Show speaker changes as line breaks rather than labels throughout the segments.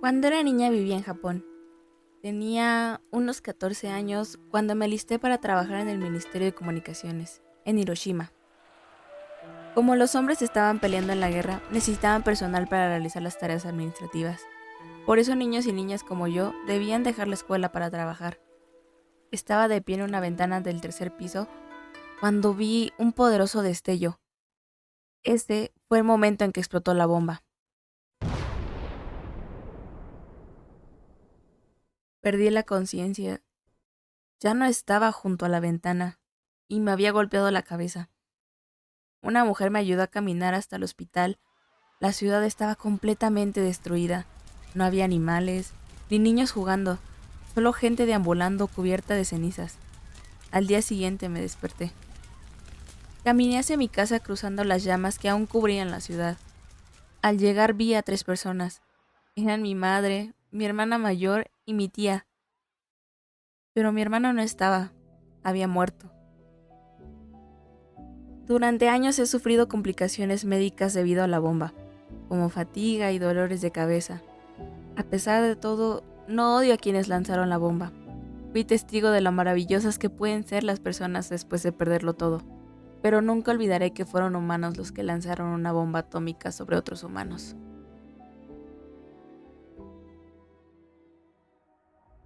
Cuando era niña vivía en Japón. Tenía unos 14 años cuando me alisté para trabajar en el Ministerio de Comunicaciones, en Hiroshima. Como los hombres estaban peleando en la guerra, necesitaban personal para realizar las tareas administrativas. Por eso niños y niñas como yo debían dejar la escuela para trabajar. Estaba de pie en una ventana del tercer piso cuando vi un poderoso destello. Ese fue el momento en que explotó la bomba. Perdí la conciencia. Ya no estaba junto a la ventana y me había golpeado la cabeza. Una mujer me ayudó a caminar hasta el hospital. La ciudad estaba completamente destruida. No había animales, ni niños jugando, solo gente deambulando cubierta de cenizas. Al día siguiente me desperté. Caminé hacia mi casa cruzando las llamas que aún cubrían la ciudad. Al llegar vi a 3 personas. Eran mi madre, mi hermana mayor y mi tía. Pero mi hermano no estaba. Había muerto. Durante años he sufrido complicaciones médicas debido a la bomba, como fatiga y dolores de cabeza. A pesar de todo, no odio a quienes lanzaron la bomba. Fui testigo de lo maravillosas que pueden ser las personas después de perderlo todo, pero nunca olvidaré que fueron humanos los que lanzaron una bomba atómica sobre otros humanos.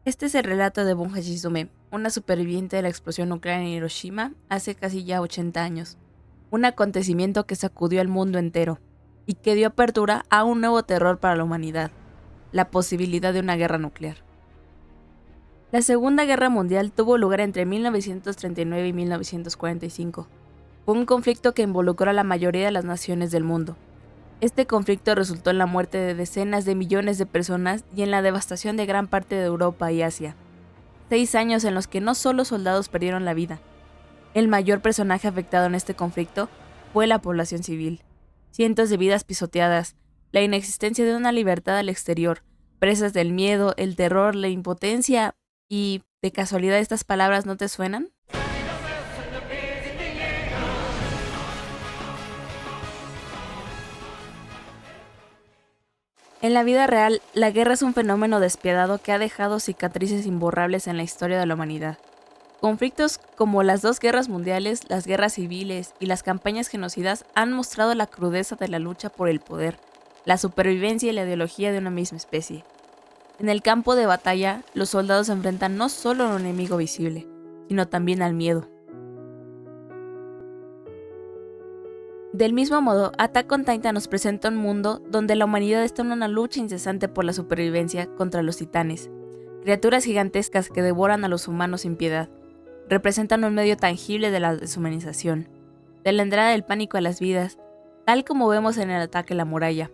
Este es el relato de Bun Hachizume, una superviviente de la explosión nuclear en Hiroshima hace casi ya 80 años. Un acontecimiento que sacudió al mundo entero y que dio apertura a un nuevo terror para la humanidad, la posibilidad de una guerra nuclear. La Segunda Guerra Mundial tuvo lugar entre 1939 y 1945. Fue un conflicto que involucró a la mayoría de las naciones del mundo. Este conflicto resultó en la muerte de decenas de millones de personas y en la devastación de gran parte de Europa y Asia. 6 años en los que no solo soldados perdieron la vida. El mayor personaje afectado en este conflicto fue la población civil. Cientos de vidas pisoteadas, la inexistencia de una libertad al exterior, presas del miedo, el terror, la impotencia y, ¿de casualidad estas palabras no te suenan? En la vida real, la guerra es un fenómeno despiadado que ha dejado cicatrices imborrables en la historia de la humanidad. Conflictos como las 2 guerras mundiales, las guerras civiles y las campañas genocidas han mostrado la crudeza de la lucha por el poder, la supervivencia y la ideología de una misma especie. En el campo de batalla, los soldados se enfrentan no solo a un enemigo visible, sino también al miedo. Del mismo modo, Attack on Titan nos presenta un mundo donde la humanidad está en una lucha incesante por la supervivencia contra los titanes, criaturas gigantescas que devoran a los humanos sin piedad. Representan un medio tangible de la deshumanización, de la entrada del pánico a las vidas, tal como vemos en el ataque a la muralla.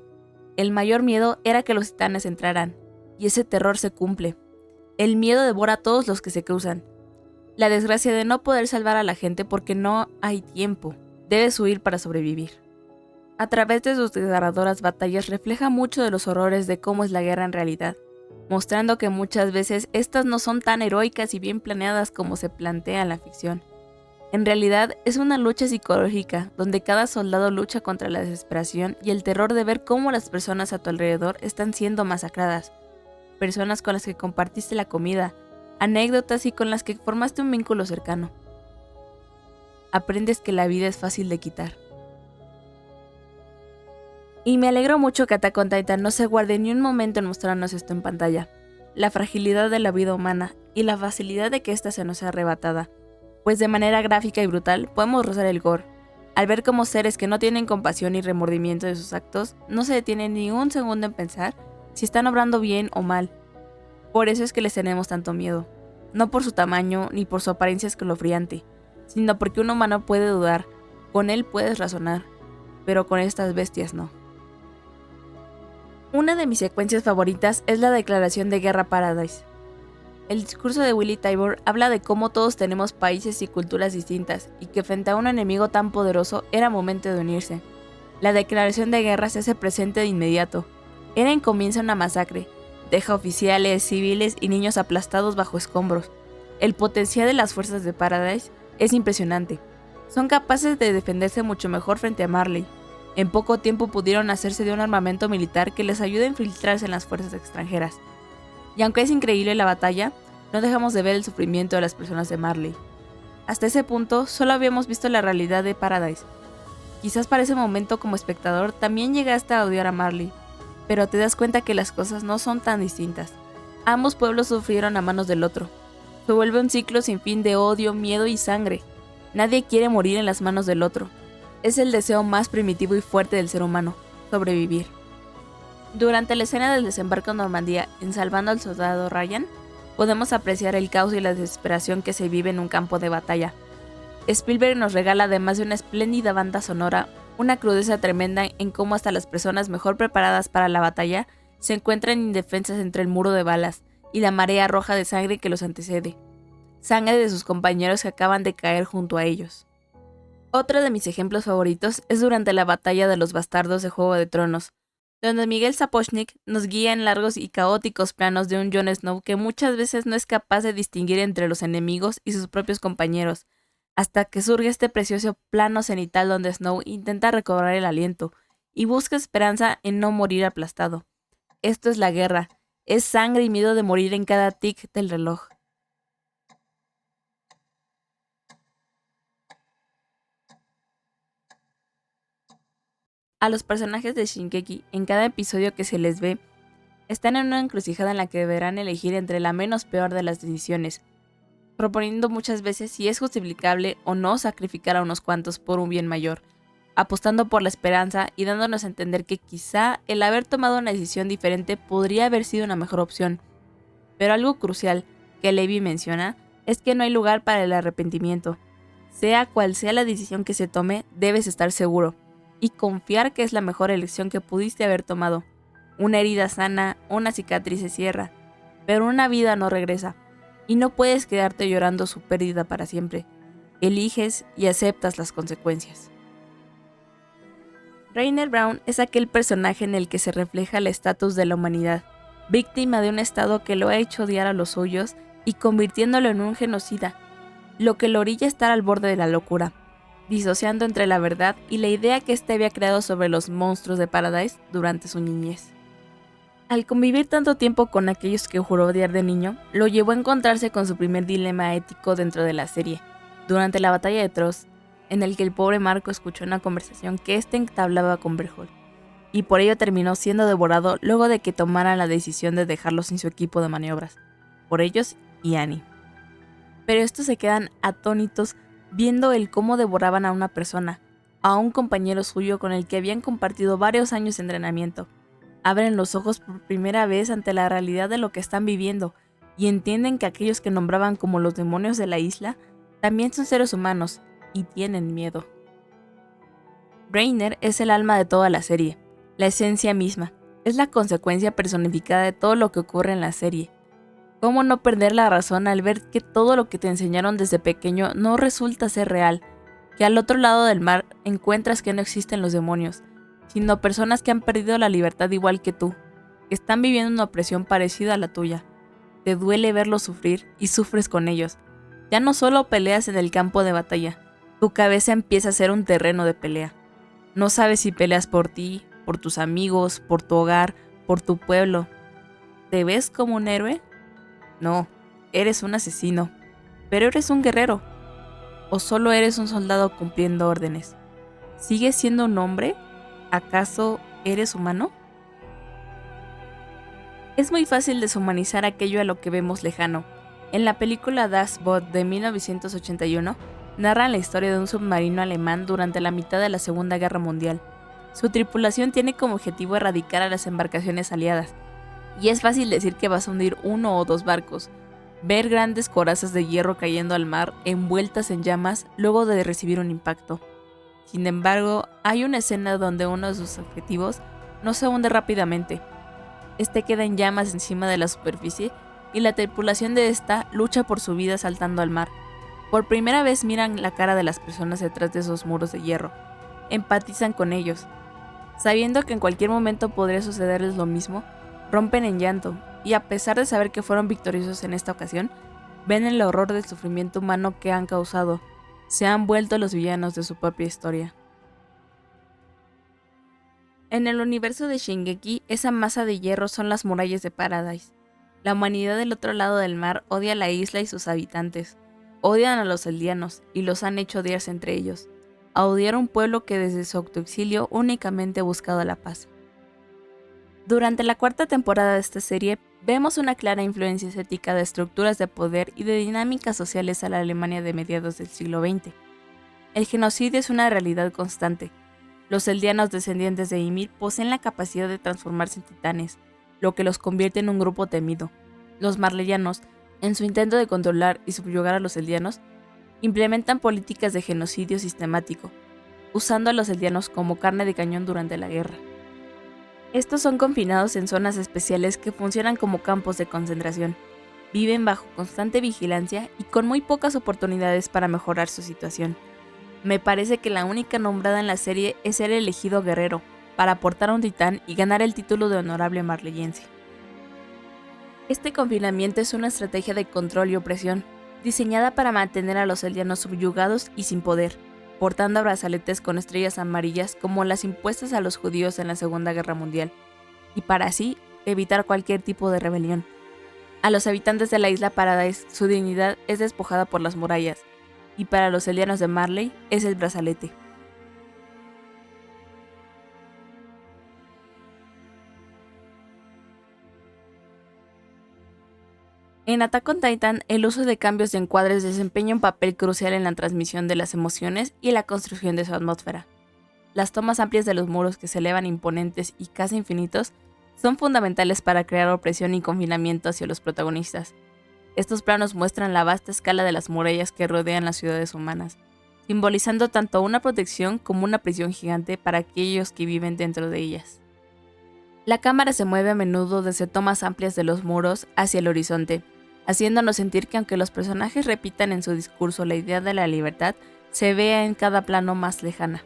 El mayor miedo era que los titanes entraran, y ese terror se cumple. El miedo devora a todos los que se cruzan. La desgracia de no poder salvar a la gente porque no hay tiempo. Debes huir para sobrevivir. A través de sus desgarradoras batallas refleja mucho de los horrores de cómo es la guerra en realidad, mostrando que muchas veces estas no son tan heroicas y bien planeadas como se plantea en la ficción. En realidad es una lucha psicológica, donde cada soldado lucha contra la desesperación y el terror de ver cómo las personas a tu alrededor están siendo masacradas. Personas con las que compartiste la comida, anécdotas y con las que formaste un vínculo cercano. Aprendes que la vida es fácil de quitar. Y me alegro mucho que Attack on Titan no se guarde ni un momento en mostrarnos esto en pantalla. La fragilidad de la vida humana y la facilidad de que ésta se nos sea arrebatada. Pues de manera gráfica y brutal podemos rozar el gore. Al ver cómo seres que no tienen compasión y remordimiento de sus actos, no se detienen ni un segundo en pensar si están obrando bien o mal. Por eso es que les tenemos tanto miedo. No por su tamaño ni por su apariencia escalofriante, sino porque un humano puede dudar, con él puedes razonar, pero con estas bestias no. Una de mis secuencias favoritas es la declaración de guerra Paradise. El discurso de Willy Tybor habla de cómo todos tenemos países y culturas distintas y que frente a un enemigo tan poderoso era momento de unirse. La declaración de guerra se hace presente de inmediato. Eren comienza una masacre, deja oficiales, civiles y niños aplastados bajo escombros. El potencial de las fuerzas de Paradise es impresionante. Son capaces de defenderse mucho mejor frente a Marley. En poco tiempo pudieron hacerse de un armamento militar que les ayuda a infiltrarse en las fuerzas extranjeras. Y aunque es increíble la batalla, no dejamos de ver el sufrimiento de las personas de Marley. Hasta ese punto, solo habíamos visto la realidad de Paradise. Quizás para ese momento como espectador también llegaste a odiar a Marley, pero te das cuenta que las cosas no son tan distintas. Ambos pueblos sufrieron a manos del otro. Se vuelve un ciclo sin fin de odio, miedo y sangre. Nadie quiere morir en las manos del otro. Es el deseo más primitivo y fuerte del ser humano, sobrevivir. Durante la escena del desembarco en Normandía, en Salvando al Soldado Ryan, podemos apreciar el caos y la desesperación que se vive en un campo de batalla. Spielberg nos regala, además de una espléndida banda sonora, una crudeza tremenda en cómo hasta las personas mejor preparadas para la batalla se encuentran indefensas entre el muro de balas y la marea roja de sangre que los antecede. Sangre de sus compañeros que acaban de caer junto a ellos. Otro de mis ejemplos favoritos es durante la batalla de los bastardos de Juego de Tronos, donde Miguel Sapochnik nos guía en largos y caóticos planos de un Jon Snow que muchas veces no es capaz de distinguir entre los enemigos y sus propios compañeros, hasta que surge este precioso plano cenital donde Snow intenta recobrar el aliento y busca esperanza en no morir aplastado. Esto es la guerra, es sangre y miedo de morir en cada tic del reloj. A los personajes de Shingeki, en cada episodio que se les ve, están en una encrucijada en la que deberán elegir entre la menos peor de las decisiones, proponiendo muchas veces si es justificable o no sacrificar a unos cuantos por un bien mayor, apostando por la esperanza y dándonos a entender que quizá el haber tomado una decisión diferente podría haber sido una mejor opción. Pero algo crucial que Levi menciona es que no hay lugar para el arrepentimiento. Sea cual sea la decisión que se tome, debes estar seguro y confiar que es la mejor elección que pudiste haber tomado. Una herida sana, una cicatriz se cierra, pero una vida no regresa, y no puedes quedarte llorando su pérdida para siempre. Eliges y aceptas las consecuencias. Rainer Brown es aquel personaje en el que se refleja el estatus de la humanidad, víctima de un estado que lo ha hecho odiar a los suyos y convirtiéndolo en un genocida, lo que lo orilla a estar al borde de la locura, disociando entre la verdad y la idea que éste había creado sobre los monstruos de Paradise durante su niñez. Al convivir tanto tiempo con aquellos que juró odiar de niño, lo llevó a encontrarse con su primer dilema ético dentro de la serie, durante la batalla de Trost, en el que el pobre Marco escuchó una conversación que éste entablaba con Berthold, y por ello terminó siendo devorado luego de que tomaran la decisión de dejarlo sin su equipo de maniobras, por ellos y Annie. Pero estos se quedan atónitos viendo el cómo devoraban a una persona, a un compañero suyo con el que habían compartido varios años de entrenamiento. Abren los ojos por primera vez ante la realidad de lo que están viviendo y entienden que aquellos que nombraban como los demonios de la isla también son seres humanos y tienen miedo. Rainer es el alma de toda la serie, la esencia misma, es la consecuencia personificada de todo lo que ocurre en la serie. ¿Cómo no perder la razón al ver que todo lo que te enseñaron desde pequeño no resulta ser real? Que al otro lado del mar encuentras que no existen los demonios, sino personas que han perdido la libertad igual que tú, que están viviendo una opresión parecida a la tuya. Te duele verlos sufrir y sufres con ellos. Ya no solo peleas en el campo de batalla, tu cabeza empieza a ser un terreno de pelea. No sabes si peleas por ti, por tus amigos, por tu hogar, por tu pueblo. ¿Te ves como un héroe? No, eres un asesino, pero eres un guerrero. ¿O solo eres un soldado cumpliendo órdenes? ¿Sigues siendo un hombre? ¿Acaso eres humano? Es muy fácil deshumanizar aquello a lo que vemos lejano. En la película Das Boot de 1981, narran la historia de un submarino alemán durante la mitad de la Segunda Guerra Mundial. Su tripulación tiene como objetivo erradicar a las embarcaciones aliadas. Y es fácil decir que vas a hundir uno o dos barcos, ver grandes corazas de hierro cayendo al mar envueltas en llamas luego de recibir un impacto. Sin embargo, hay una escena donde uno de sus objetivos no se hunde rápidamente. Este queda en llamas encima de la superficie y la tripulación de esta lucha por su vida saltando al mar. Por primera vez miran la cara de las personas detrás de esos muros de hierro. Empatizan con ellos. Sabiendo que en cualquier momento podría sucederles lo mismo, rompen en llanto, y a pesar de saber que fueron victoriosos en esta ocasión, ven el horror del sufrimiento humano que han causado. Se han vuelto los villanos de su propia historia. En el universo de Shingeki, esa masa de hierro son las murallas de Paradise. La humanidad del otro lado del mar odia la isla y sus habitantes. Odian a los eldianos y los han hecho odiarse entre ellos. A odiar a un pueblo que desde su autoexilio únicamente ha buscado la paz. Durante la cuarta temporada de esta serie, vemos una clara influencia estética de estructuras de poder y de dinámicas sociales a la Alemania de mediados del siglo XX. El genocidio es una realidad constante. Los eldianos descendientes de Ymir poseen la capacidad de transformarse en titanes, lo que los convierte en un grupo temido. Los marleyanos, en su intento de controlar y subyugar a los eldianos, implementan políticas de genocidio sistemático, usando a los eldianos como carne de cañón durante la guerra. Estos son confinados en zonas especiales que funcionan como campos de concentración. Viven bajo constante vigilancia y con muy pocas oportunidades para mejorar su situación. Me parece que la única nombrada en la serie es ser elegido guerrero, para aportar a un titán y ganar el título de honorable marleyense. Este confinamiento es una estrategia de control y opresión, diseñada para mantener a los eldianos subyugados y sin poder, portando brazaletes con estrellas amarillas como las impuestas a los judíos en la Segunda Guerra Mundial, y para así evitar cualquier tipo de rebelión. A los habitantes de la isla Paradise su dignidad es despojada por las murallas, y para los eldianos de Marley es el brazalete. En Attack on Titan, el uso de cambios de encuadres desempeña un papel crucial en la transmisión de las emociones y la construcción de su atmósfera. Las tomas amplias de los muros que se elevan imponentes y casi infinitos son fundamentales para crear opresión y confinamiento hacia los protagonistas. Estos planos muestran la vasta escala de las murallas que rodean las ciudades humanas, simbolizando tanto una protección como una prisión gigante para aquellos que viven dentro de ellas. La cámara se mueve a menudo desde tomas amplias de los muros hacia el horizonte, haciéndonos sentir que aunque los personajes repitan en su discurso la idea de la libertad, se vea en cada plano más lejana.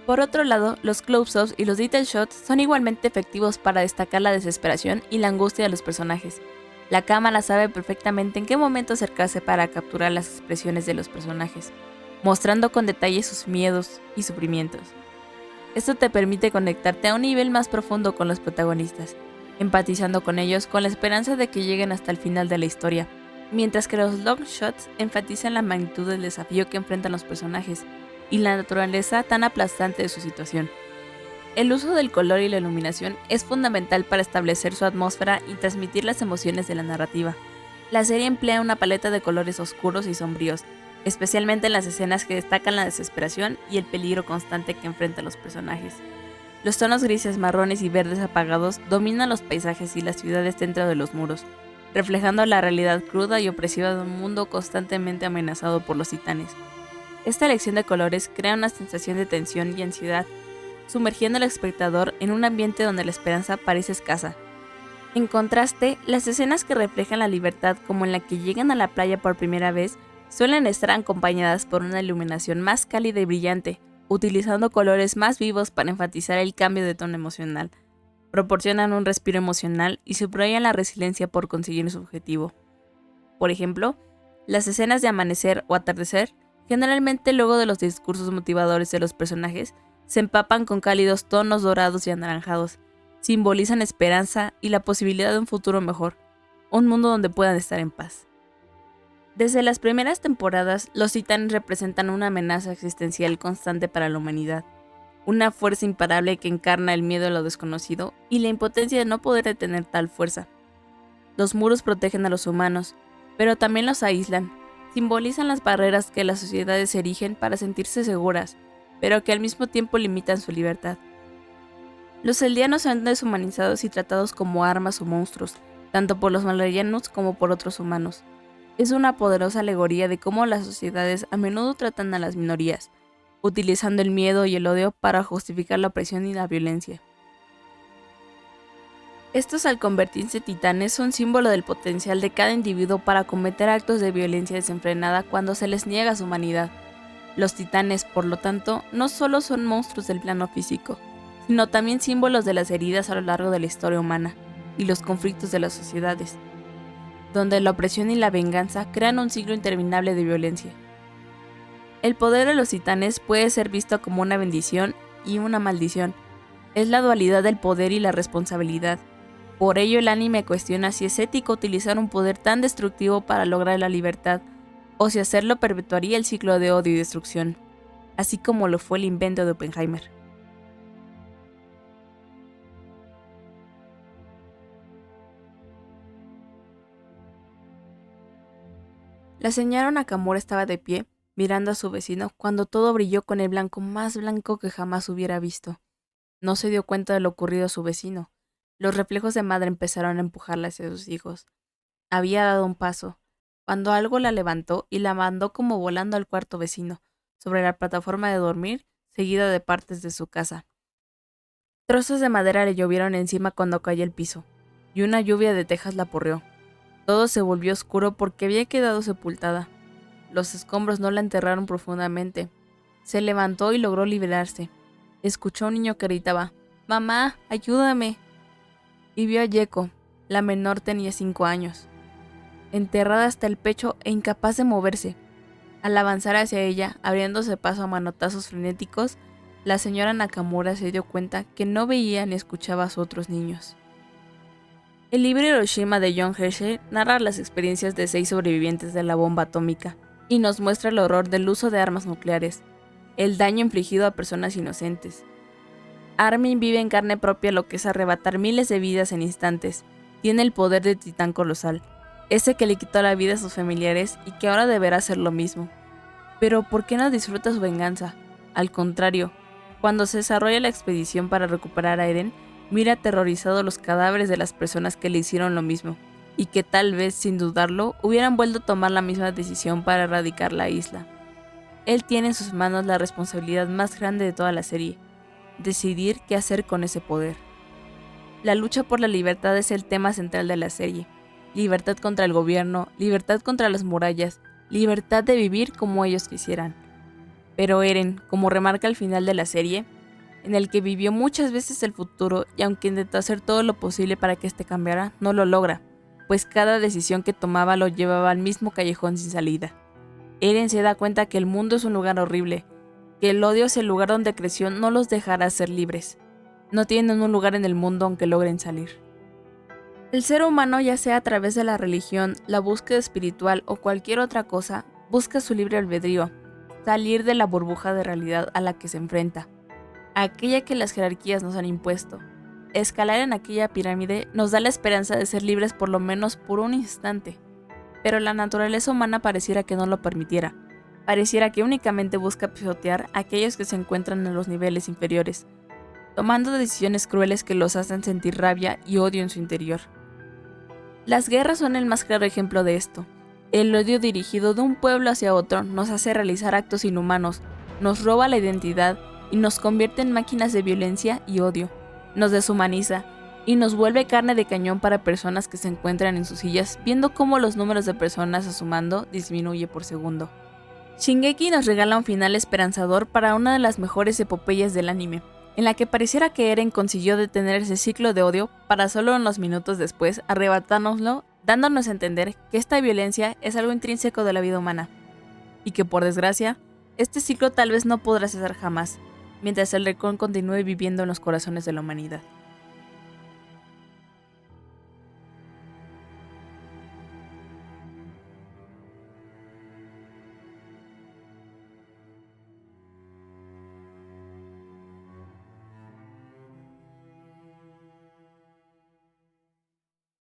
Por otro lado, los close-ups y los detail shots son igualmente efectivos para destacar la desesperación y la angustia de los personajes. La cámara sabe perfectamente en qué momento acercarse para capturar las expresiones de los personajes, mostrando con detalle sus miedos y sufrimientos. Esto te permite conectarte a un nivel más profundo con los protagonistas, empatizando con ellos con la esperanza de que lleguen hasta el final de la historia, mientras que los long shots enfatizan la magnitud del desafío que enfrentan los personajes y la naturaleza tan aplastante de su situación. El uso del color y la iluminación es fundamental para establecer su atmósfera y transmitir las emociones de la narrativa. La serie emplea una paleta de colores oscuros y sombríos, especialmente en las escenas que destacan la desesperación y el peligro constante que enfrentan los personajes. Los tonos grises, marrones y verdes apagados dominan los paisajes y las ciudades dentro de los muros, reflejando la realidad cruda y opresiva de un mundo constantemente amenazado por los titanes. Esta elección de colores crea una sensación de tensión y ansiedad, sumergiendo al espectador en un ambiente donde la esperanza parece escasa. En contraste, las escenas que reflejan la libertad, como en la que llegan a la playa por primera vez, suelen estar acompañadas por una iluminación más cálida y brillante, utilizando colores más vivos para enfatizar el cambio de tono emocional. Proporcionan un respiro emocional y subrayan la resiliencia por conseguir su objetivo. Por ejemplo, las escenas de amanecer o atardecer, generalmente luego de los discursos motivadores de los personajes, se empapan con cálidos tonos dorados y anaranjados, simbolizan esperanza y la posibilidad de un futuro mejor, un mundo donde puedan estar en paz. Desde las primeras temporadas, los titanes representan una amenaza existencial constante para la humanidad, una fuerza imparable que encarna el miedo a lo desconocido y la impotencia de no poder detener tal fuerza. Los muros protegen a los humanos, pero también los aíslan, simbolizan las barreras que las sociedades erigen para sentirse seguras, pero que al mismo tiempo limitan su libertad. Los eldianos son deshumanizados y tratados como armas o monstruos, tanto por los marleyanos como por otros humanos. Es una poderosa alegoría de cómo las sociedades a menudo tratan a las minorías, utilizando el miedo y el odio para justificar la opresión y la violencia. Estos, al convertirse en titanes, son símbolo del potencial de cada individuo para cometer actos de violencia desenfrenada cuando se les niega su humanidad. Los titanes, por lo tanto, no solo son monstruos del plano físico, sino también símbolos de las heridas a lo largo de la historia humana y los conflictos de las sociedades, donde la opresión y la venganza crean un ciclo interminable de violencia. El poder de los titanes puede ser visto como una bendición y una maldición. Es la dualidad del poder y la responsabilidad. Por ello el anime cuestiona si es ético utilizar un poder tan destructivo para lograr la libertad, o si hacerlo perpetuaría el ciclo de odio y destrucción, así como lo fue el invento de Oppenheimer. La señora Nakamura estaba de pie, mirando a su vecino, cuando todo brilló con el blanco más blanco que jamás hubiera visto. No se dio cuenta de lo ocurrido a su vecino. Los reflejos de madre empezaron a empujarla hacia sus hijos. Había dado un paso, cuando algo la levantó y la mandó como volando al cuarto vecino, sobre la plataforma de dormir, seguida de partes de su casa. Trozos de madera le llovieron encima cuando cayó al piso, y una lluvia de tejas la porreó. Todo se volvió oscuro porque había quedado sepultada. Los escombros no la enterraron profundamente. Se levantó y logró liberarse. Escuchó a un niño que gritaba, «¡Mamá, ayúdame!» Y vio a Yeko. La menor tenía 5 años. Enterrada hasta el pecho e incapaz de moverse. Al avanzar hacia ella, abriéndose paso a manotazos frenéticos, la señora Nakamura se dio cuenta que no veía ni escuchaba a sus otros niños. El libro Hiroshima de John Hersey narra las experiencias de 6 sobrevivientes de la bomba atómica y nos muestra el horror del uso de armas nucleares, el daño infligido a personas inocentes. Armin vive en carne propia lo que es arrebatar miles de vidas en instantes. Tiene el poder de titán colosal, ese que le quitó la vida a sus familiares y que ahora deberá hacer lo mismo. Pero ¿por qué no disfruta su venganza? Al contrario, cuando se desarrolla la expedición para recuperar a Eren, mira aterrorizado los cadáveres de las personas que le hicieron lo mismo, y que tal vez, sin dudarlo, hubieran vuelto a tomar la misma decisión para erradicar la isla. Él tiene en sus manos la responsabilidad más grande de toda la serie, decidir qué hacer con ese poder. La lucha por la libertad es el tema central de la serie. Libertad contra el gobierno, libertad contra las murallas, libertad de vivir como ellos quisieran. Pero Eren, como remarca al final de la serie, en el que vivió muchas veces el futuro y aunque intentó hacer todo lo posible para que este cambiara, no lo logra, pues cada decisión que tomaba lo llevaba al mismo callejón sin salida. Eren se da cuenta que el mundo es un lugar horrible, que el odio hacia el lugar donde creció no los dejará ser libres. No tienen un lugar en el mundo aunque logren salir. El ser humano, ya sea a través de la religión, la búsqueda espiritual o cualquier otra cosa, busca su libre albedrío, salir de la burbuja de realidad a la que se enfrenta, aquella que las jerarquías nos han impuesto. Escalar en aquella pirámide nos da la esperanza de ser libres por lo menos por un instante, pero la naturaleza humana pareciera que no lo permitiera. Pareciera que únicamente busca pisotear a aquellos que se encuentran en los niveles inferiores, tomando decisiones crueles que los hacen sentir rabia y odio en su interior. Las guerras son el más claro ejemplo de esto. El odio dirigido de un pueblo hacia otro nos hace realizar actos inhumanos, nos roba la identidad y nos convierte en máquinas de violencia y odio. Nos deshumaniza y nos vuelve carne de cañón para personas que se encuentran en sus sillas viendo cómo los números de personas a su mando disminuye por segundo. Shingeki nos regala un final esperanzador para una de las mejores epopeyas del anime, en la que pareciera que Eren consiguió detener ese ciclo de odio para solo unos minutos después arrebatárnoslo, dándonos a entender que esta violencia es algo intrínseco de la vida humana, y que por desgracia, este ciclo tal vez no podrá cesar jamás, mientras el rencor continúe viviendo en los corazones de la humanidad.